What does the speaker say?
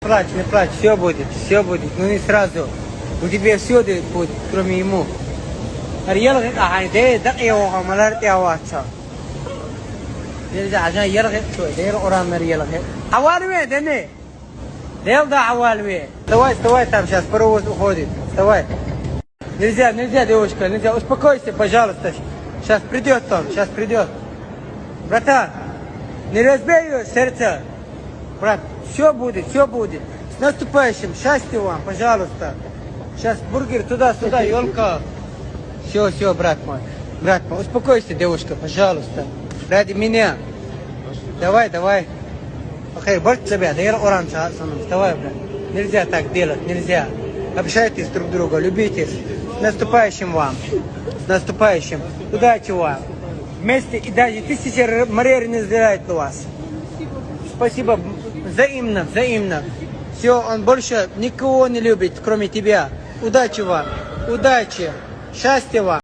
Не плачь, все будет, но не сразу. У тебя все будет, кроме ему. يلغي قاعدة دقيقة وعملت يا واتساب يرجع عشان يلغي شوي دير قرآن يلغي عوالمي دني دير ضاع عوالمي استوي там сейчас паровоз уходит вставай нельзя девушка нельзя успокойся пожалуйста сейчас придет он братан не разбей ее сердце брат все будет с наступающим счастья вам пожалуйста сейчас бургер туда-сюда елка. Все, брат мой, успокойся, девушка, пожалуйста, ради меня. Давай. Окей, больше тебя, дай оранж, вставай, брат. Нельзя так делать, нельзя. Общайтесь друг друга, любитесь. С наступающим вам, с наступающим. Удачи вам. Вместе и даже 1000 Мария не разделяет вас. Спасибо, взаимно. Все, он больше никого не любит, кроме тебя. Удачи вам, удачи. Счастья вам!